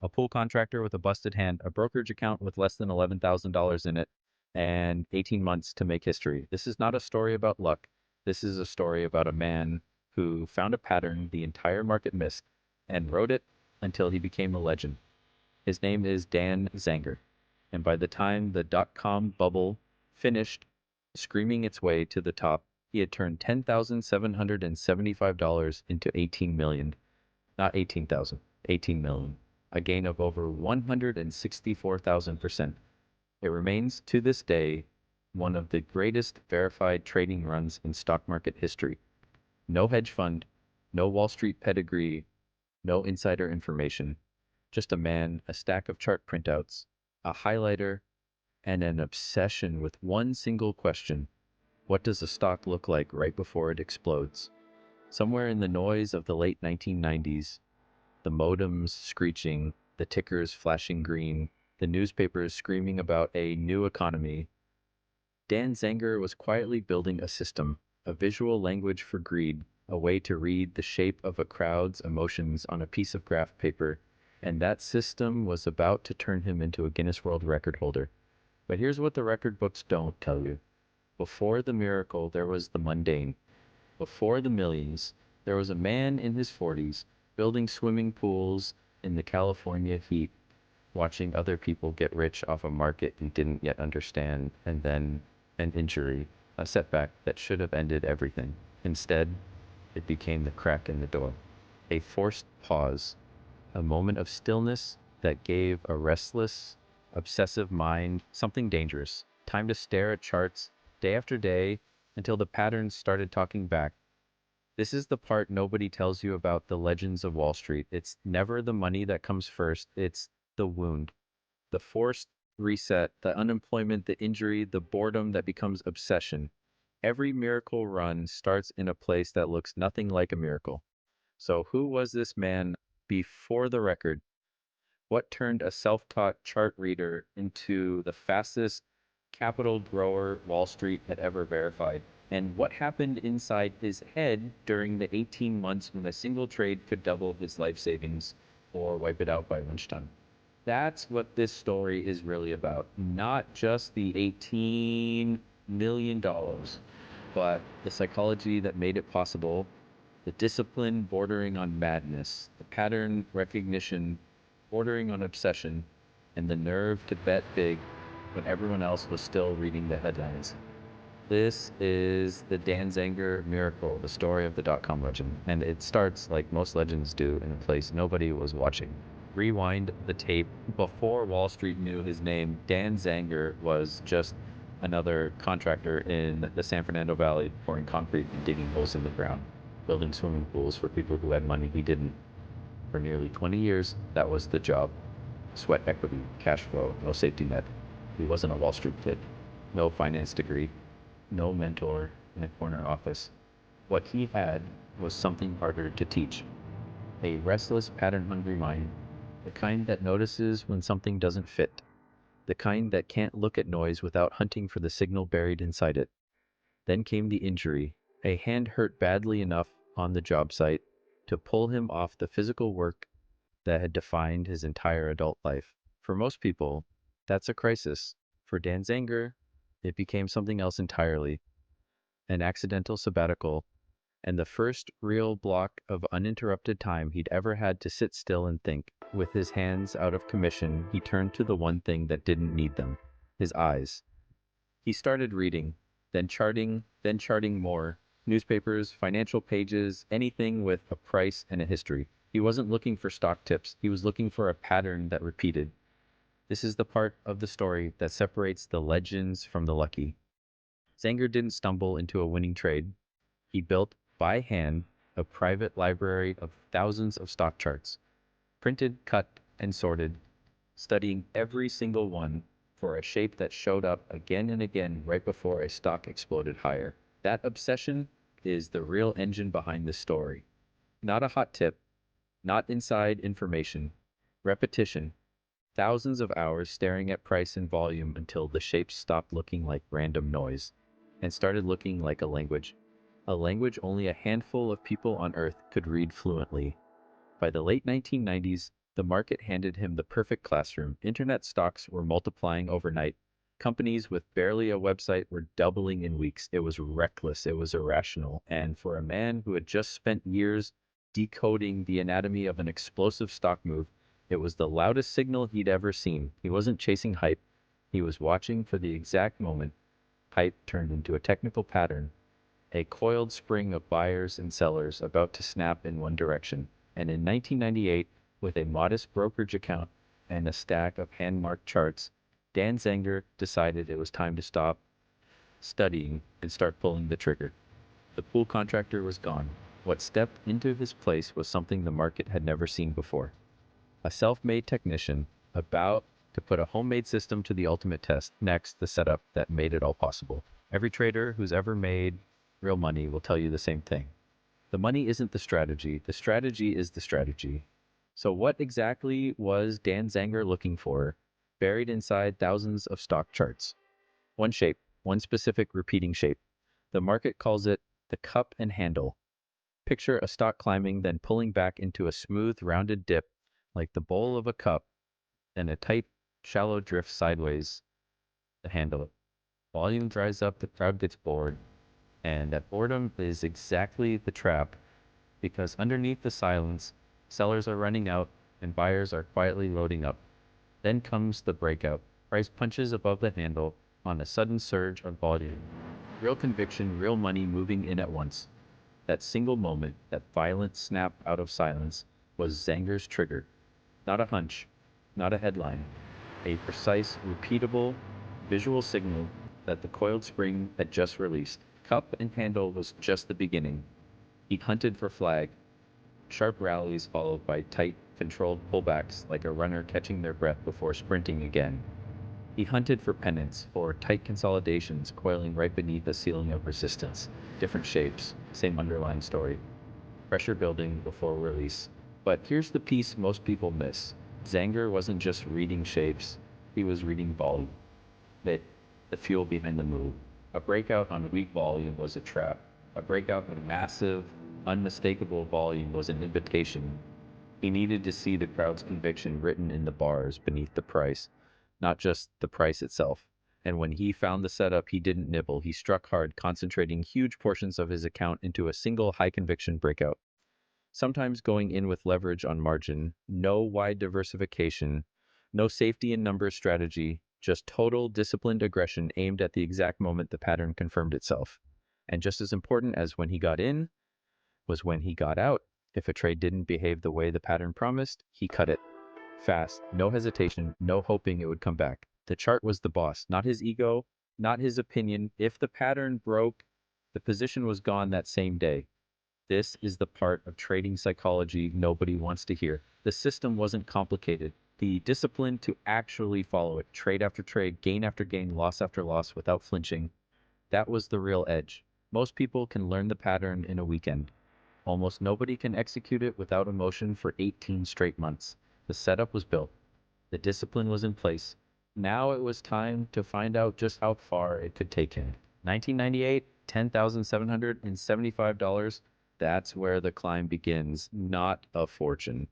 a pool contractor with a busted hand, a brokerage account with less than $11,000 in it, and 18 months to make history. This is not a story about luck. This is a story about a man who found a pattern the entire market missed and wrote it until he became a legend. His name is Dan Zanger. And by the time the dot-com bubble finished screaming its way to the top, he had turned $10,775 into 18 million. Not 18,000, 18 million. A gain of over 164,000%. It remains, to this day, one of the greatest verified trading runs in stock market history. No hedge fund, no Wall Street pedigree, no insider information. Just a man, a stack of chart printouts, a highlighter, and an obsession with one single question. What does a stock look like right before it explodes? Somewhere in the noise of the late 1990s, the modems screeching, the tickers flashing green, the newspapers screaming about a new economy, Dan Zanger was quietly building a system, a visual language for greed, a way to read the shape of a crowd's emotions on a piece of graph paper, and that system was about to turn him into a Guinness World Record holder. But here's what the record books don't tell you. Before the miracle, there was the mundane. Before the millions, there was a man in his 40s building swimming pools in the California heat, watching other people get rich off a market he didn't yet understand, and then an injury, a setback that should have ended everything. Instead, it became the crack in the door. A forced pause, a moment of stillness that gave a restless, obsessive mind something dangerous. Time to stare at charts day after day until the patterns started talking back. This is the part nobody tells you about the legends of Wall Street. It's never the money that comes first, it's the wound. The forced reset, the unemployment, the injury, the boredom that becomes obsession. Every miracle run starts in a place that looks nothing like a miracle. So who was this man before the record? What turned a self-taught chart reader into the fastest capital grower Wall Street had ever verified? And what happened inside his head during the 18 months when a single trade could double his life savings or wipe it out by lunchtime? That's what this story is really about. Not just the $18 million, but the psychology that made it possible, the discipline bordering on madness, the pattern recognition bordering on obsession, and the nerve to bet big when everyone else was still reading the headlines. This is the Dan Zanger miracle, the story of the dot-com legend, and it starts like most legends do in a place nobody was watching. Rewind the tape. Before Wall Street knew his name, Dan Zanger was just another contractor in the San Fernando Valley, pouring concrete and digging holes in the ground, building swimming pools for people who had money he didn't. For nearly 20 years, that was the job. Sweat equity, cash flow, no safety net. He wasn't a Wall Street kid. No finance degree, no mentor in a corner office. What he had was something harder to teach. A restless, pattern-hungry mind, the kind that notices when something doesn't fit, the kind that can't look at noise without hunting for the signal buried inside it. Then came the injury. A hand hurt badly enough on the job site to pull him off the physical work that had defined his entire adult life. For most people, that's a crisis. For Dan Zanger, it became something else entirely, an accidental sabbatical, and the first real block of uninterrupted time he'd ever had to sit still and think. With his hands out of commission, he turned to the one thing that didn't need them, his eyes. He started reading, then charting more. Newspapers, financial pages, anything with a price and a history. He wasn't looking for stock tips. He was looking for a pattern that repeated. This is the part of the story that separates the legends from the lucky. Zanger didn't stumble into a winning trade. He built, by hand, a private library of thousands of stock charts, printed, cut, and sorted, studying every single one for a shape that showed up again and again right before a stock exploded higher. That obsession is the real engine behind this story. Not a hot tip, not inside information, repetition, thousands of hours staring at price and volume until the shapes stopped looking like random noise and started looking like a language only a handful of people on Earth could read fluently. By the late 1990s, The market handed him the perfect classroom. Internet stocks were multiplying overnight. Companies with barely a website were doubling in weeks. It was reckless. It was irrational. And for a man who had just spent years decoding the anatomy of an explosive stock move, it was the loudest signal he'd ever seen. He wasn't chasing hype. He was watching for the exact moment hype turned into a technical pattern, a coiled spring of buyers and sellers about to snap in one direction. And in 1998, with a modest brokerage account and a stack of hand-marked charts, Dan Zanger decided it was time to stop studying and start pulling the trigger. The pool contractor was gone. What stepped into his place was something the market had never seen before. A self-made technician about to put a homemade system to the ultimate test. Next, the setup that made it all possible. Every trader who's ever made real money will tell you the same thing. The money isn't the strategy is the strategy. So what exactly was Dan Zanger looking for, buried inside thousands of stock charts? One shape, one specific repeating shape. The market calls it the cup and handle. Picture a stock climbing, then pulling back into a smooth, rounded dip, like the bowl of a cup, then a tight, shallow drift sideways to handle it. Volume dries up, the crowd gets bored, and that boredom is exactly the trap, because underneath the silence, sellers are running out and buyers are quietly loading up. Then comes the breakout. Price punches above the handle on a sudden surge of volume. Real conviction, real money moving in at once. That single moment, that violent snap out of silence, was Zanger's trigger. Not a hunch, not a headline. A precise, repeatable, visual signal that the coiled spring had just released. Cup and handle was just the beginning. He hunted for flag. Sharp rallies followed by tight, controlled pullbacks like a runner catching their breath before sprinting again. He hunted for pennants, for tight consolidations coiling right beneath a ceiling of resistance. Different shapes, same underlying story. Pressure building before release. But here's the piece most people miss. Zanger wasn't just reading shapes, he was reading volume. The fuel behind the move. A breakout on weak volume was a trap. A breakout on massive, unmistakable volume was an invitation. He needed to see the crowd's conviction written in the bars beneath the price, not just the price itself. And when he found the setup, he didn't nibble. He struck hard, concentrating huge portions of his account into a single high-conviction breakout. Sometimes going in with leverage on margin, no wide diversification, no safety in numbers strategy, just total disciplined aggression aimed at the exact moment the pattern confirmed itself. And just as important as when he got in was when he got out. If a trade didn't behave the way the pattern promised, he cut it. Fast, no hesitation, no hoping it would come back. The chart was the boss, not his ego, not his opinion. If the pattern broke, the position was gone that same day. This is the part of trading psychology nobody wants to hear. The system wasn't complicated. The discipline to actually follow it, trade after trade, gain after gain, loss after loss without flinching, that was the real edge. Most people can learn the pattern in a weekend. Almost nobody can execute it without emotion for 18 straight months. The setup was built. The discipline was in place. Now it was time to find out just how far it could take him. 1998, $10,775. That's where the climb begins, not a fortune.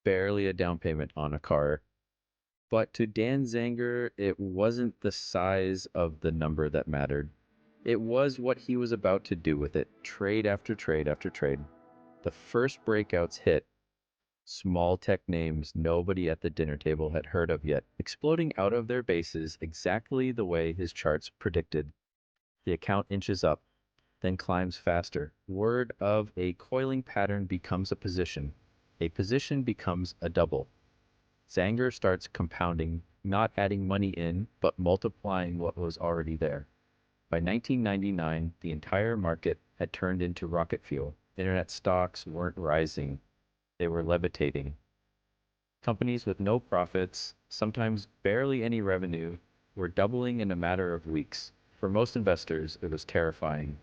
Barely a down payment on a car. But to Dan Zanger, it wasn't the size of the number that mattered. It was what he was about to do with it, trade after trade after trade. The first breakouts hit. Small tech names nobody at the dinner table had heard of yet, exploding out of their bases exactly the way his charts predicted. The account inches up, then climbs faster. Word of a coiling pattern becomes a position. A position becomes a double. Zanger starts compounding, not adding money in, but multiplying what was already there. By 1999, the entire market had turned into rocket fuel. Internet stocks weren't rising, they were levitating. Companies with no profits, sometimes barely any revenue, were doubling in a matter of weeks. For most investors, it was terrifying.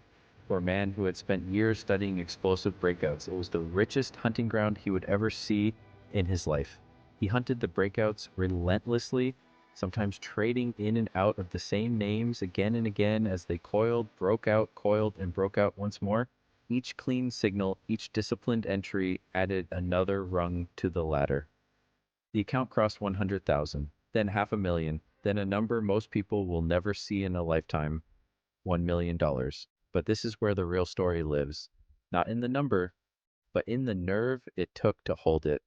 For a man who had spent years studying explosive breakouts, it was the richest hunting ground he would ever see in his life. He hunted the breakouts relentlessly, sometimes trading in and out of the same names again and again as they coiled, coiled, and broke out once more. Each clean signal, each disciplined entry added another rung to the ladder. The account crossed 100,000, then half a million, then a number most people will never see in a lifetime, $1 million. But this is where the real story lives. Not in the number, but in the nerve it took to hold it.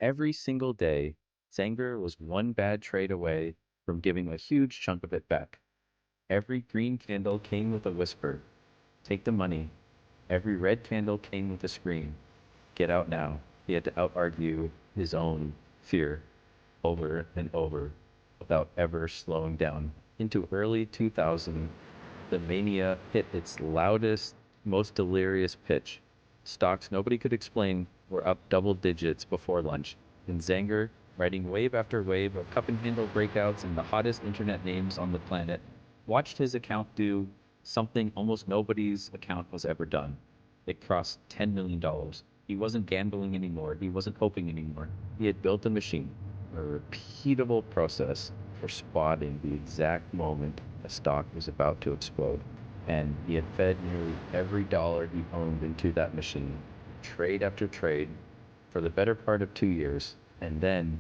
Every single day, Zanger was one bad trade away from giving a huge chunk of it back. Every green candle came with a whisper, take the money. Every red candle came with a scream, get out now. He had to out-argue his own fear over and over without ever slowing down. Into early 2000, the mania hit its loudest, most delirious pitch. Stocks nobody could explain were up double digits before lunch, and Zanger, riding wave after wave of cup and handle breakouts and the hottest internet names on the planet, watched his account do something almost nobody's account has ever done. It crossed $10 million. He wasn't gambling anymore. He wasn't hoping anymore. He had built a machine, a repeatable process for spotting the exact moment a stock was about to explode. And he had fed nearly every dollar he owned into that machine, trade after trade, for the better part of 2 years. And then,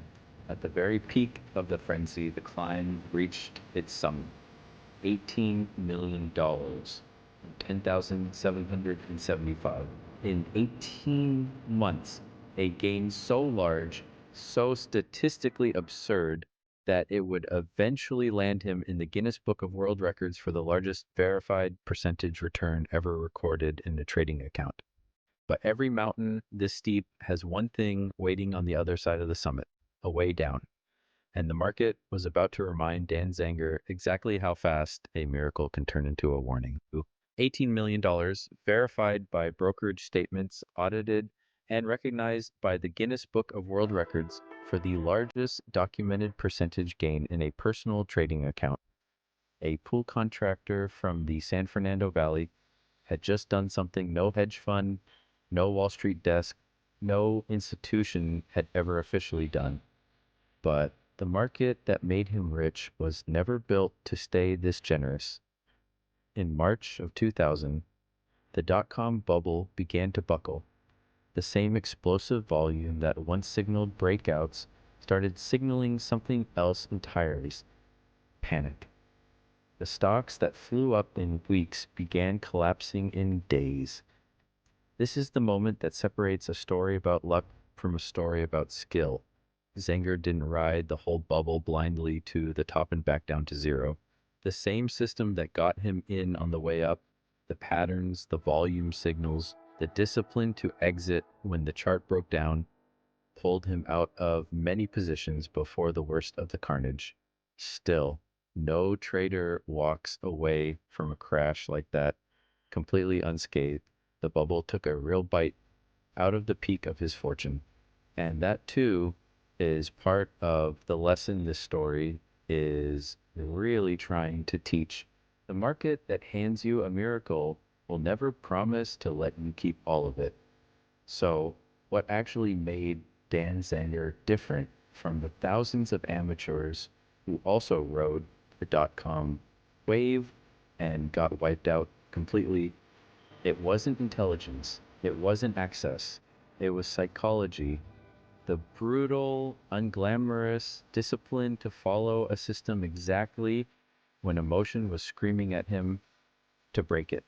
at the very peak of the frenzy, the climb reached its summit. $18 million, 10,775. In 18 months, a gain so large, so statistically absurd, that it would eventually land him in the Guinness Book of World Records for the largest verified percentage return ever recorded in a trading account. But every mountain this steep has one thing waiting on the other side of the summit, a way down. And the market was about to remind Dan Zanger exactly how fast a miracle can turn into a warning. $18 million, verified by brokerage statements, audited, and recognized by the Guinness Book of World Records for the largest documented percentage gain in a personal trading account. A pool contractor from the San Fernando Valley had just done something no hedge fund, no Wall Street desk, no institution had ever officially done. But the market that made him rich was never built to stay this generous. In March of 2000, the dot-com bubble began to buckle. The same explosive volume that once signaled breakouts started signaling something else entirely: panic. The stocks that flew up in weeks began collapsing in days. This is the moment that separates a story about luck from a story about skill. Zanger didn't ride the whole bubble blindly to the top and back down to zero. The same system that got him in on the way up, the patterns, the volume signals, the discipline to exit when the chart broke down, pulled him out of many positions before the worst of the carnage. Still, no trader walks away from a crash like that completely unscathed. The bubble took a real bite out of the peak of his fortune. And that too is part of the lesson this story is really trying to teach. The market that hands you a miracle will never promise to let you keep all of it. So what actually made Dan Zanger different from the thousands of amateurs who also rode the dot-com wave and got wiped out completely? It wasn't intelligence. It wasn't access. It was psychology. The brutal, unglamorous discipline to follow a system exactly when emotion was screaming at him to break it.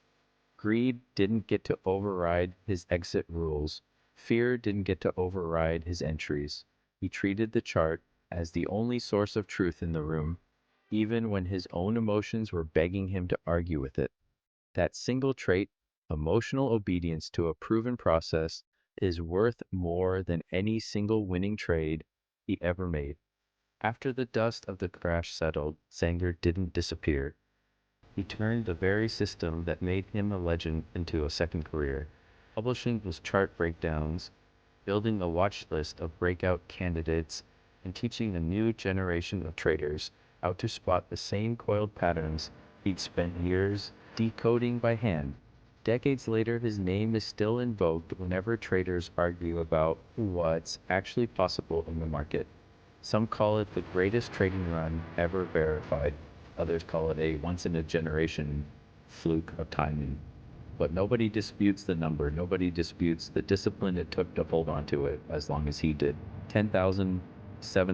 Greed didn't get to override his exit rules. Fear didn't get to override his entries. He treated the chart as the only source of truth in the room, even when his own emotions were begging him to argue with it. That single trait, emotional obedience to a proven process, is worth more than any single winning trade he ever made. After the dust of the crash settled, Zanger didn't disappear. He turned the very system that made him a legend into a second career, publishing his chart breakdowns, building a watch list of breakout candidates, and teaching a new generation of traders how to spot the same coiled patterns he'd spent years decoding by hand. Decades later, his name is still invoked whenever traders argue about what's actually possible in the market. Some call it the greatest trading run ever verified. Others call it a once-in-a-generation fluke of timing. But nobody disputes the number. Nobody disputes the discipline it took to hold on to it as long as he did. 7th